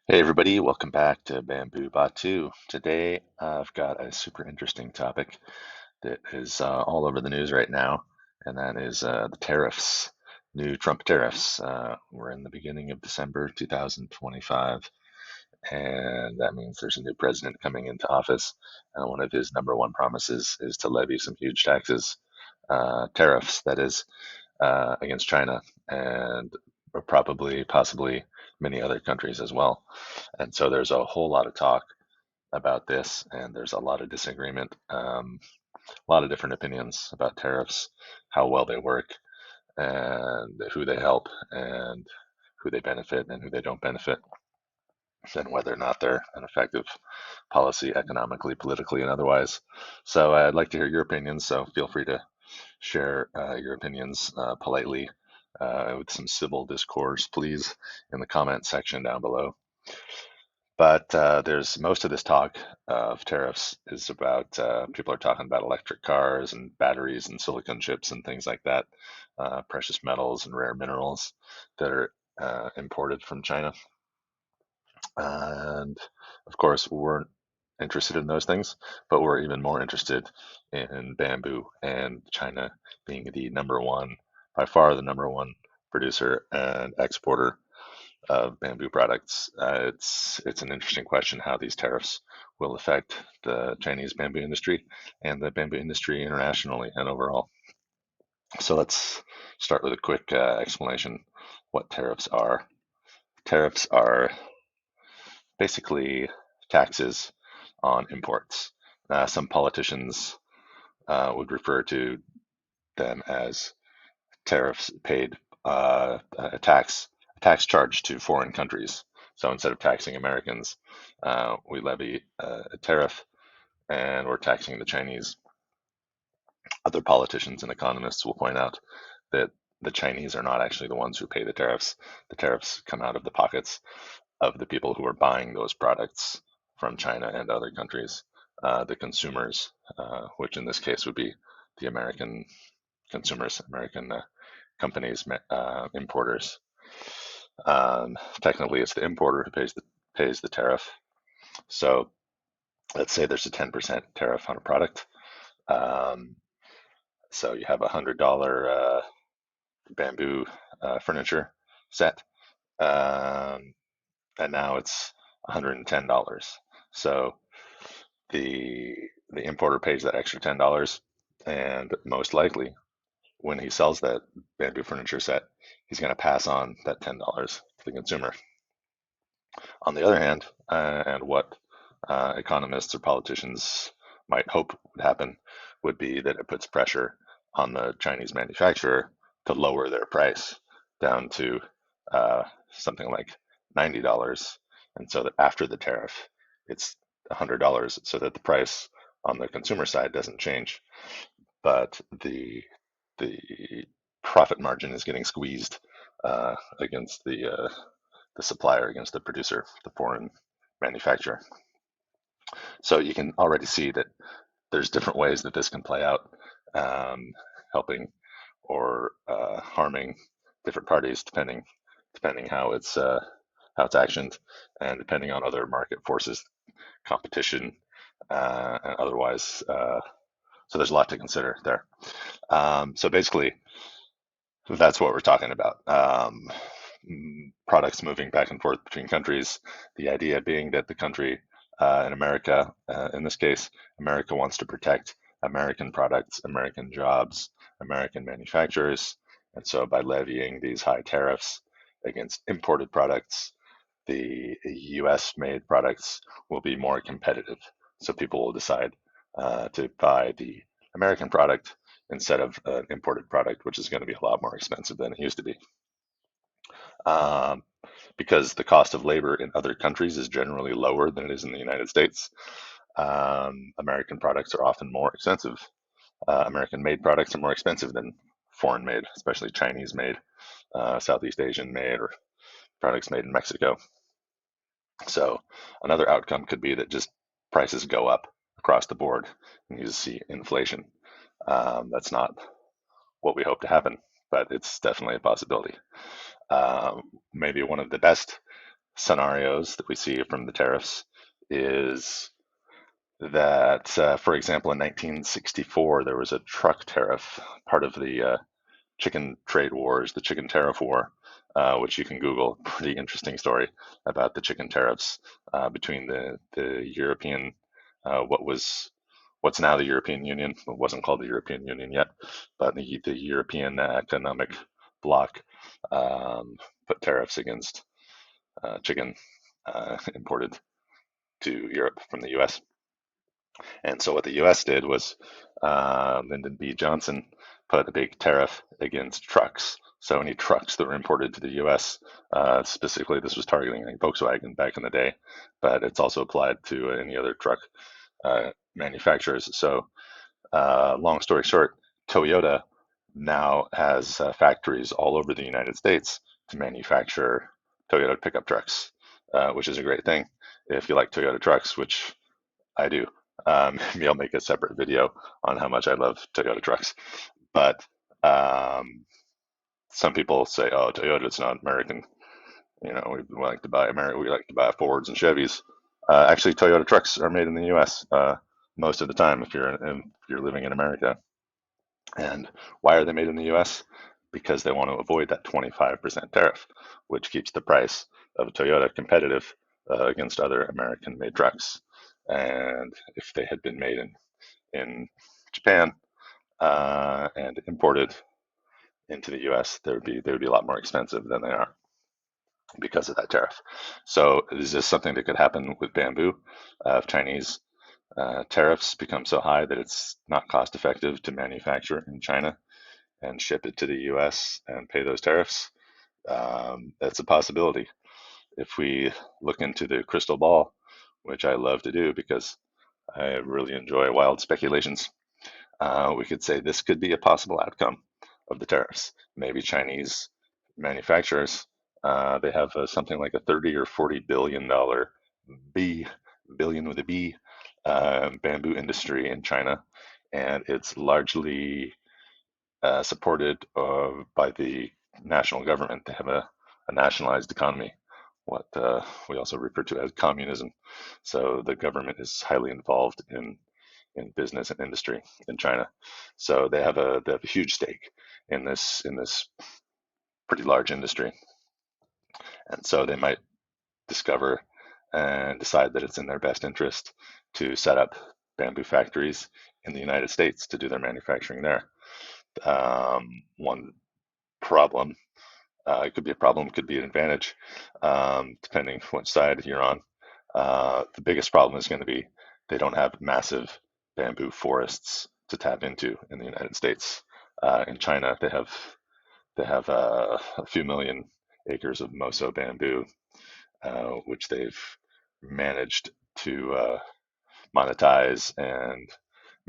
Hey everybody, welcome back to Bamboo Batu. Today I've got a super interesting topic that is all over the news right now, and that is the tariffs, new Trump tariffs. We're in the beginning of December 2025, and that means there's a new president coming into office. And one of his number one promises is to levy some huge taxes, tariffs, that is, against China and probably, possibly many other countries as well. And so there's a whole lot of talk about this, and there's a lot of disagreement, a lot of different opinions about tariffs, how well they work, and who they help, and who they benefit, and who they don't benefit, and whether or not they're an effective policy economically, politically, and otherwise. So I'd like to hear your opinions, so feel free to share your opinions politely with some civil discourse, please, in the comment section down below. But there's most of this talk of tariffs is about people are talking about electric cars and batteries and silicon chips and things like that, precious metals and rare minerals that are imported from China. And of course, we're interested in those things, but we're even more interested in bamboo and China being the number one, by far the number one producer and exporter of bamboo products. It's an interesting question how these tariffs will affect the Chinese bamboo industry and the bamboo industry internationally and overall. So let's start with a quick explanation what tariffs are. Tariffs are basically taxes on imports. Some politicians would refer to them as tariffs paid a tax charge to foreign countries. So instead of taxing Americans, we levy a tariff and we're taxing the Chinese. Other politicians and economists will point out that the Chinese are not actually the ones who pay the tariffs. The tariffs come out of the pockets of the people who are buying those products from China and other countries, the consumers, which in this case would be the American consumers, American companies, importers. Technically, it's the importer who pays the tariff. So let's say there's a 10% tariff on a product. Um, so you have $100 bamboo furniture set, um, and now it's $110. So the the importer pays that extra $10, and most likely when he sells that bamboo furniture set, he's going to pass on that $10 to the consumer. On the other hand, and what economists or politicians might hope would happen would be that it puts pressure on the Chinese manufacturer to lower their price down to something like $90. And so that after the tariff, it's $100 so that the price on the consumer side doesn't change, but the profit margin is getting squeezed against the supplier, against the producer, the foreign manufacturer. So you can already see that there's different ways that this can play out, um, helping or harming different parties depending how it's actioned and depending on other market forces, competition, and otherwise. So there's a lot to consider there. So basically, that's what we're talking about. Products moving back and forth between countries. The idea being that the country in America, in this case, America wants to protect American products, American jobs, American manufacturers. And so by levying these high tariffs against imported products, the US made products will be more competitive. So people will decide to buy the American product instead of an imported product, which is going to be a lot more expensive than it used to be. Um, because the cost of labor in other countries is generally lower than it is in the United States, American products are often more expensive. American made products are more expensive than foreign made, especially Chinese made, Southeast Asian made, or products made in Mexico. So another outcome could be that just prices go up across the board and you see inflation. That's not what we hope to happen, but it's definitely a possibility. Maybe one of the best scenarios that we see from the tariffs is that, for example, in 1964, there was a truck tariff, part of the chicken trade wars, the chicken tariff war, which you can Google. Pretty interesting story about the chicken tariffs between the European, what was what's now the European Union. It wasn't called the European Union yet, but the European Economic Bloc um, put tariffs against chicken imported to Europe from the U.S. And so what the U.S. did was Lyndon B. Johnson put a big tariff against trucks. So any trucks that were imported to the U.S., specifically this was targeting like, Volkswagen back in the day, but it's also applied to any other truck manufacturers. So long story short, Toyota now has factories all over the United States to manufacture Toyota pickup trucks, which is a great thing if you like Toyota trucks, which I do. Maybe I'll make a separate video on how much I love Toyota trucks. But um, some people say, "Oh, Toyota's not American." We like to buy American. We like to buy Fords and Chevys. Actually, Toyota trucks are made in the U.S. Most of the time if you're living in America. And why are they made in the U.S.? Because they want to avoid that 25% tariff, which keeps the price of a Toyota competitive against other American-made trucks. And if they had been made in Japan and imported into the U.S., they would be a lot more expensive than they are because of that tariff. So is this something that could happen with bamboo? If Chinese tariffs become so high that it's not cost effective to manufacture in China and ship it to the US and pay those tariffs, that's a possibility. If we look into the crystal ball, which I love to do because I really enjoy wild speculations, we could say this could be a possible outcome of the tariffs. Maybe Chinese manufacturers, they have something like a 30 or $40 billion B, billion with a B, bamboo industry in China, and it's largely supported by the national government. They have a nationalized economy, what we also refer to as communism. So the government is highly involved in business and industry in China. So they have a huge stake in this pretty large industry, and so they might discover and decide that it's in their best interest to set up bamboo factories in the United States to do their manufacturing there. One problem. It could be a problem, could be an advantage, depending which side you're on. The biggest problem is going to be they don't have massive bamboo forests to tap into in the United States. In China, they have a few million acres of Moso bamboo, which they've managed to monetize and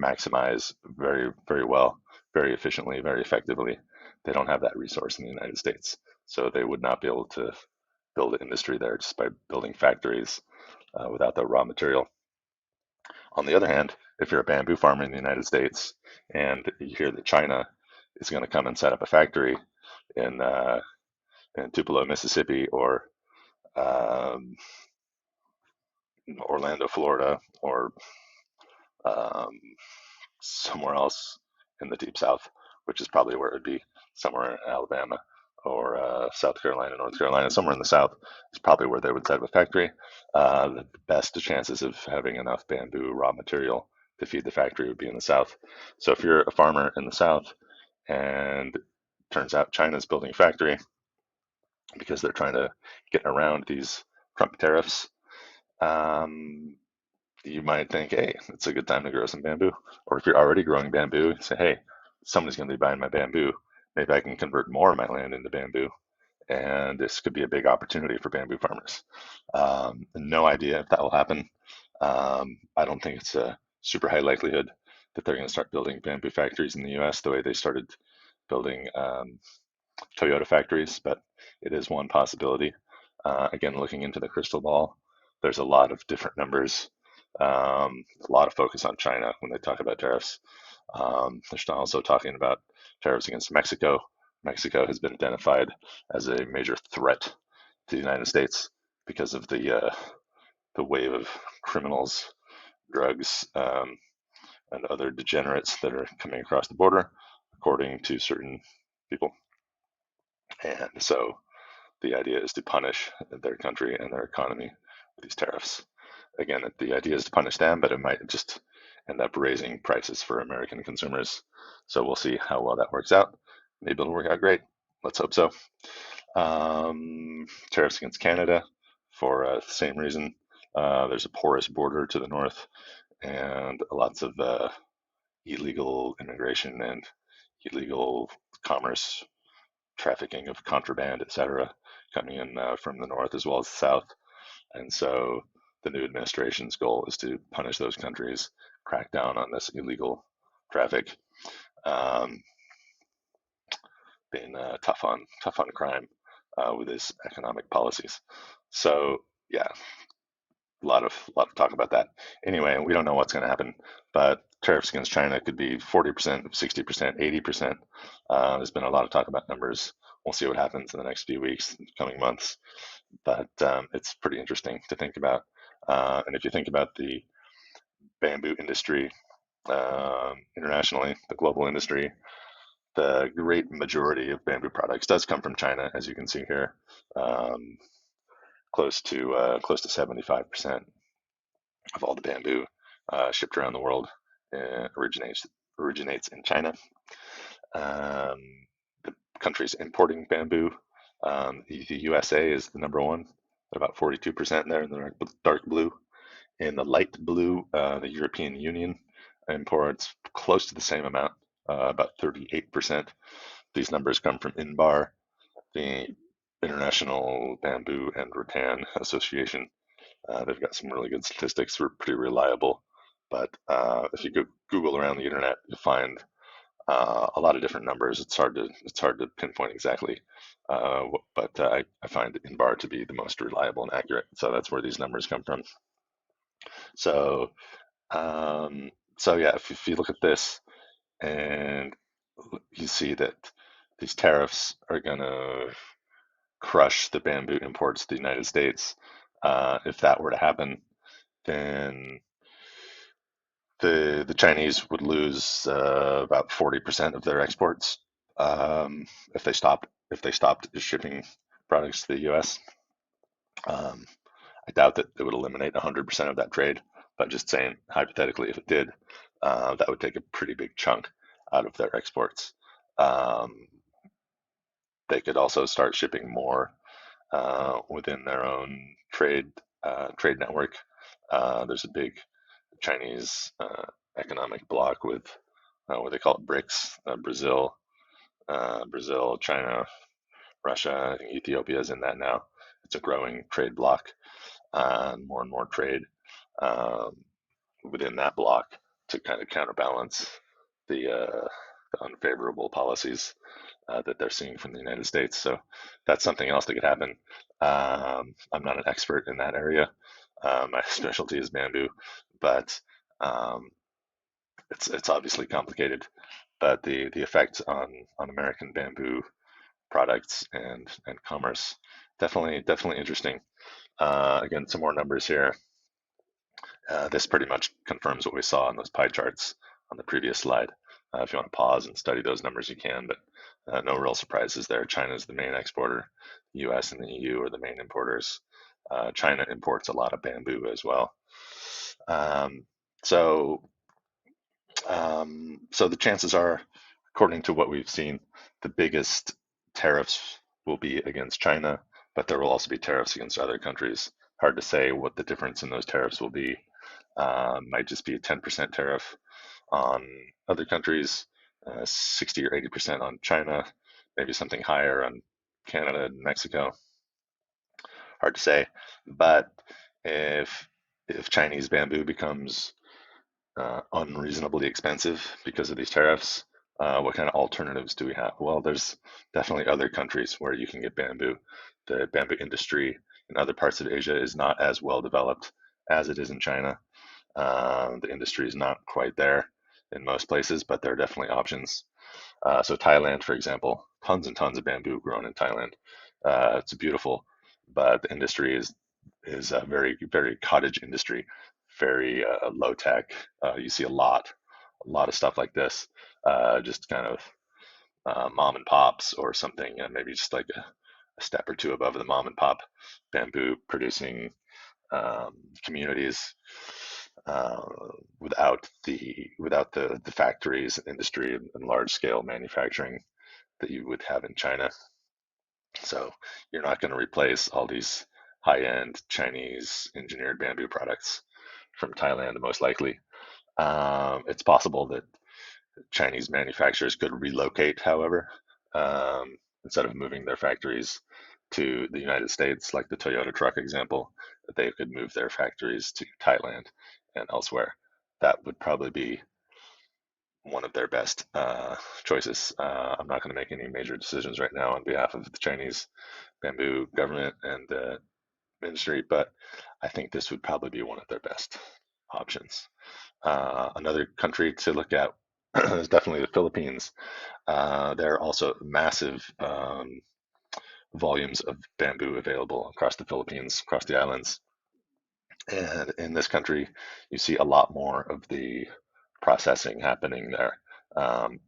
maximize very, very well, very efficiently, very effectively. They don't have that resource in the United States. So they would not be able to build an industry there just by building factories without the raw material. On the other hand, if you're a bamboo farmer in the United States and you hear that China is going to come and set up a factory in Tupelo, Mississippi, or um, Orlando, Florida, or um, somewhere else in the deep south, which is probably where it would be, somewhere in Alabama or South Carolina, North Carolina, somewhere in the south is probably where they would set up a factory. The best chances of having enough bamboo raw material to feed the factory would be in the south. So if you're a farmer in the south and it turns out China's building a factory because they're trying to get around these Trump tariffs, um, you might think, hey, it's a good time to grow some bamboo. Or if you're already growing bamboo, you say, hey, somebody's going to be buying my bamboo. Maybe I can convert more of my land into bamboo. And this could be a big opportunity for bamboo farmers. No idea if that will happen. I don't think it's a super high likelihood that they're going to start building bamboo factories in the US the way they started building Toyota factories, but it is one possibility. Again, looking into the crystal ball, there's a lot of different numbers, a lot of focus on China when they talk about tariffs. They're also talking about tariffs against Mexico. Mexico has been identified as a major threat to the United States. because of the wave of criminals, drugs, and other degenerates that are coming across the border, according to certain people. And so the idea is to punish their country and their economy with these tariffs. Again, the idea is to punish them, but it might just end up raising prices for American consumers. So we'll see how well that works out. Maybe it'll work out great. Let's hope so. Tariffs against Canada for the same reason. There's a porous border to the north and lots of illegal immigration and illegal commerce, trafficking of contraband, etc., coming in from the north as well as the south. And so the new administration's goal is to punish those countries, crack down on this illegal traffic, um, being tough on crime with his economic policies. So yeah, a lot of talk about that. Anyway, we don't know what's going to happen, but tariffs against China could be 40%, 60%, 80%. There's been a lot of talk about numbers. We'll see what happens in the next few weeks, coming months, but it's pretty interesting to think about. And if you think about the bamboo industry internationally, the global industry, the great majority of bamboo products does come from China, as you can see here. Um, close to 75% of all the bamboo shipped around the world originates in China. Um, the countries importing bamboo, the USA is the number one, at about 42% there in the dark blue. In the light blue, the European Union imports close to the same amount, about 38%. These numbers come from INBAR, the International Bamboo and Rattan Association. They've got some really good statistics. We're pretty reliable. But if you go Google around the internet, you'll find a lot of different numbers. It's hard to pinpoint exactly, but I find INBAR to be the most reliable and accurate. So that's where these numbers come from. So um, so yeah, if you look at this and you see that these tariffs are going to crush the bamboo imports to the United States, if that were to happen, then the Chinese would lose about 40% of their exports if they stopped shipping products to the U.S. Um, I doubt that it would eliminate 100% of that trade, but just saying hypothetically, if it did, that would take a pretty big chunk out of their exports. Um, they could also start shipping more within their own trade network. There's a big Chinese economic bloc with what they call it BRICS, Brazil, China, Russia, I think Ethiopia is in that now. It's a growing trade bloc, more and more trade um, within that bloc to kind of counterbalance the unfavorable policies that they're seeing from the United States. So that's something else that could happen. I'm not an expert in that area. My specialty is bamboo, but um, it's obviously complicated. But the effect on American bamboo products and commerce definitely interesting. Again, some more numbers here. This pretty much confirms what we saw in those pie charts on the previous slide. If you want to pause and study those numbers, you can, but no real surprises there. China is the main exporter. The US and the EU are the main importers. China imports a lot of bamboo as well. Um, so, so the chances are, according to what we've seen, the biggest tariffs will be against China, but there will also be tariffs against other countries. Hard to say what the difference in those tariffs will be. Might just be a 10% tariff on other countries, 60 or 80% on China, maybe something higher on Canada and Mexico. Hard to say. But if if Chinese bamboo becomes unreasonably expensive because of these tariffs, what kind of alternatives do we have? Well, there's definitely other countries where you can get bamboo. The bamboo industry in other parts of Asia is not as well developed as it is in China. The industry is not quite there in most places, but there are definitely options. So Thailand, for example, tons and tons of bamboo grown in Thailand. It's beautiful, but the industry is is a very cottage industry, very low tech. You see a lot of stuff like this, just kind of mom and pops or something, maybe just like a step or two above the mom and pop bamboo producing um, communities, uh, without the factories and industry and large scale manufacturing that you would have in China. So you're not going to replace all these high end Chinese engineered bamboo products from Thailand, most likely. It's possible that Chinese manufacturers could relocate, however, instead of moving their factories to the United States, like the Toyota truck example, that they could move their factories to Thailand and elsewhere. That would probably be one of their best choices. I'm not going to make any major decisions right now on behalf of the Chinese bamboo government and industry, but I think this would probably be one of their best options. Another country to look at is definitely the Philippines. There are also massive volumes of bamboo available across the Philippines, across the islands. And in this country, you see a lot more of the processing happening there.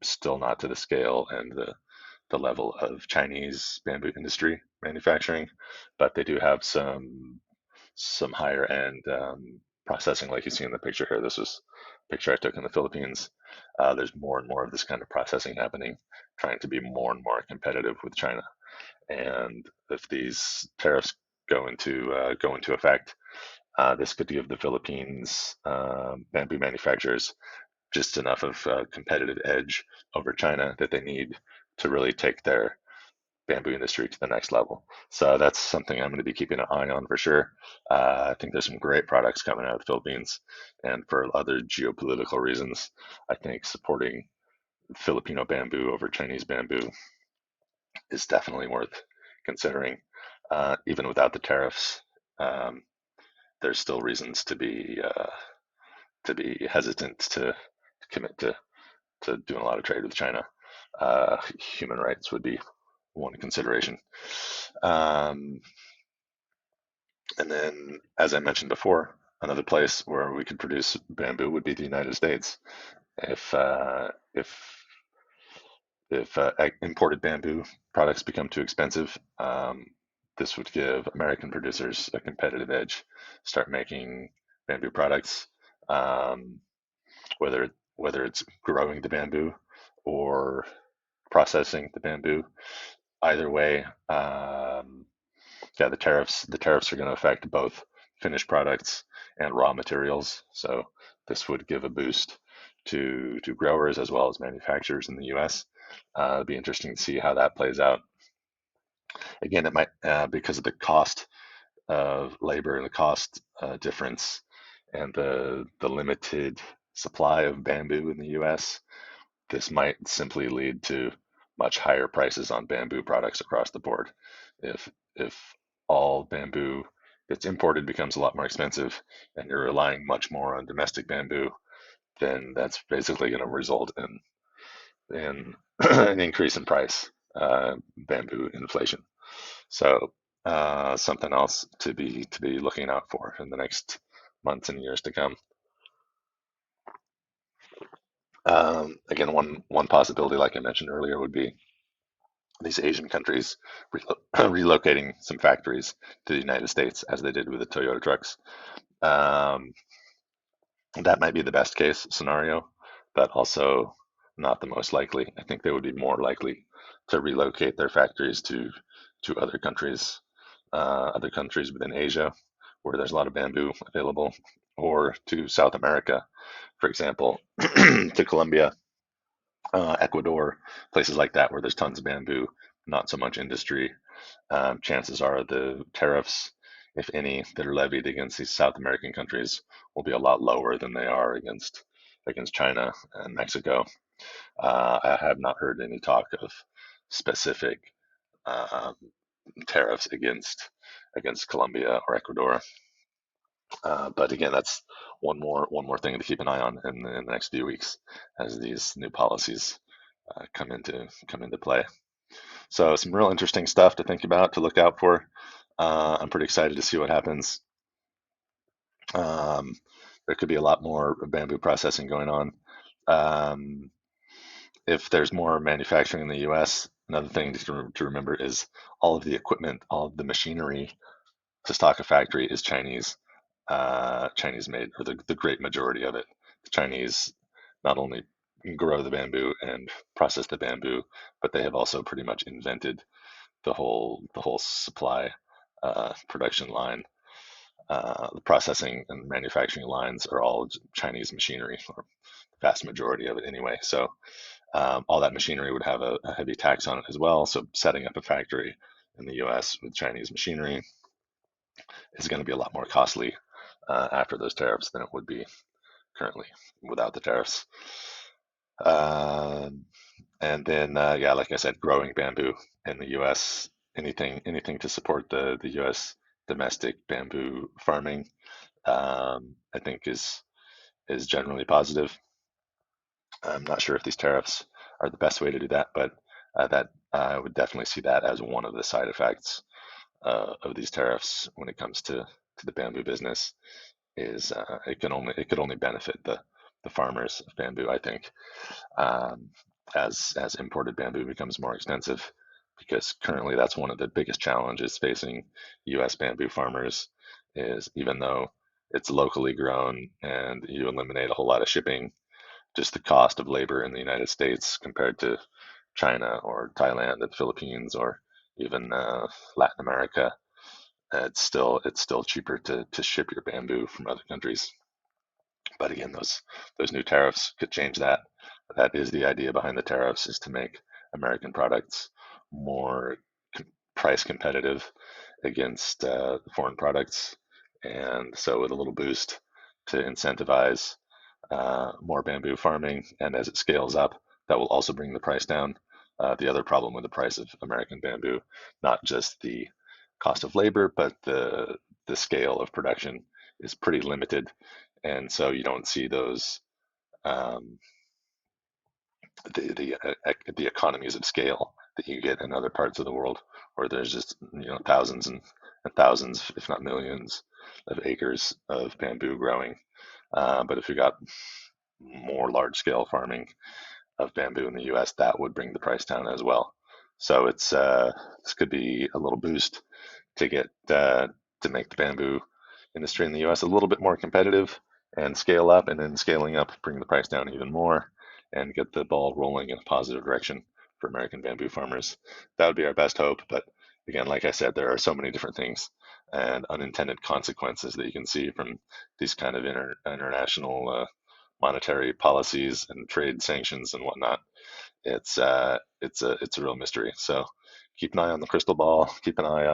Still not to the scale and the level of Chinese bamboo industry manufacturing, but they do have some higher end processing, like you see in the picture here. This was a picture I took in the Philippines. There's more and more of this kind of processing happening, trying to be more and more competitive with China. And if these tariffs go into effect, this could give the Philippines bamboo manufacturers just enough of a competitive edge over China that they need to really take their bamboo industry to the next level. So that's something I'm going to be keeping an eye on for sure. I think there's some great products coming out of the Philippines, and for other geopolitical reasons, I think supporting Filipino bamboo over Chinese bamboo is definitely worth considering. Even without the tariffs, um, there's still reasons to be hesitant to commit to doing a lot of trade with China. Human rights would be one consideration. Um, and then, as I mentioned before, another place where we could produce bamboo would be the United States. If uh, if if imported bamboo products become too expensive, this would give American producers a competitive edge. Start making bamboo products, um, whether it's growing the bamboo or processing the bamboo. Either way, yeah, the tariffs are going to affect both finished products and raw materials. So this would give a boost to growers as well as manufacturers in the U.S. It'd be interesting to see how that plays out. Again, it might because of the cost of labor and the cost difference and the limited supply of bamboo in the U.S. This might simply lead to much higher prices on bamboo products across the board. If all bamboo that's imported becomes a lot more expensive and you're relying much more on domestic bamboo, then that's basically going to result in an increase in price, bamboo inflation. So something else to be looking out for in the next months and years to come. Again, one possibility, like I mentioned earlier, would be these Asian countries relocating some factories to the United States, as they did with the Toyota trucks. Um, that might be the best case scenario, but also not the most likely. I think they would be more likely to relocate their factories to other countries within Asia, where there's a lot of bamboo available, or to South America, for example, to Colombia, Ecuador, places like that where there's tons of bamboo, not so much industry. Chances are the tariffs, if any, that are levied against these South American countries will be a lot lower than they are against China and Mexico. I have not heard any talk of specific um, tariffs against Colombia or Ecuador. But again, that's one more thing to keep an eye on in the next few weeks as these new policies come into play. So some real interesting stuff to think about, to look out for. I'm pretty excited to see what happens Um, there could be a lot more bamboo processing going on. Um, if there's more manufacturing in the US, another thing to remember is all of the equipment, all of the machinery to stock a factory is Chinese made, or the great majority of it. The Chinese not only grow the bamboo and process the bamboo, but they have also pretty much invented the whole supply production line. The processing and manufacturing lines are all Chinese machinery, or the vast majority of it anyway. So all that machinery would have a heavy tax on it as well. So setting up a factory in the U.S. with Chinese machinery is going to be a lot more costly after those tariffs than it would be currently without the tariffs. Um, and then, yeah, like I said, growing bamboo in the U.S. Anything to support the U.S. domestic bamboo farming, I think is generally positive. I'm not sure if these tariffs are the best way to do that, but that I would definitely see that as one of the side effects of these tariffs when it comes to the bamboo business. Is it could only benefit the farmers of bamboo, I think, um, as imported bamboo becomes more expensive, because currently that's one of the biggest challenges facing U.S. bamboo farmers is even though it's locally grown and you eliminate a whole lot of shipping, just the cost of labor in the United States compared to China or Thailand and Philippines or even Latin America, it's still cheaper to ship your bamboo from other countries. But again, those new tariffs could change that. That is the idea behind the tariffs, is to make American products more price competitive against foreign products, and so with a little boost to incentivize more bamboo farming, and as it scales up, that will also bring the price down. The other problem with the price of American bamboo, not just the cost of labor, but the scale of production is pretty limited, and so you don't see those um, the economies of scale that you get in other parts of the world, where there's just thousands and thousands, if not millions, of acres of bamboo growing. But if you got more large scale farming of bamboo in the U.S., that would bring the price down as well. So this could be a little boost to get to make the bamboo industry in the U.S. a little bit more competitive and scale up, and then scaling up, bring the price down even more, and get the ball rolling in a positive direction for American bamboo farmers. That would be our best hope. But again, like I said, there are so many different things and unintended consequences that you can see from these kind of international monetary policies and trade sanctions and whatnot. It's a real mystery. So keep an eye on the crystal ball. Keep an eye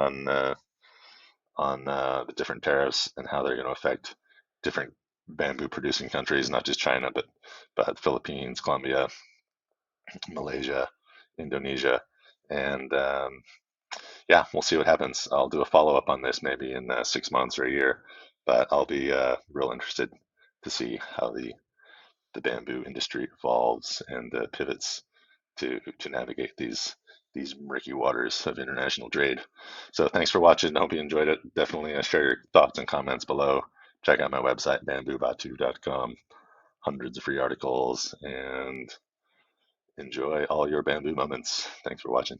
on the different tariffs and how they're going to affect different bamboo producing countries, not just China, but Philippines, Colombia, Malaysia, Indonesia, and yeah, we'll see what happens. I'll do a follow up on this maybe in 6 months or a year, but I'll be real interested to see how the bamboo industry evolves and pivots to navigate these murky waters of international trade. So thanks for watching. I hope you enjoyed it. Definitely share your thoughts and comments below. Check out my website, bamboobatu.com. Hundreds of free articles, and enjoy all your bamboo moments. Thanks for watching.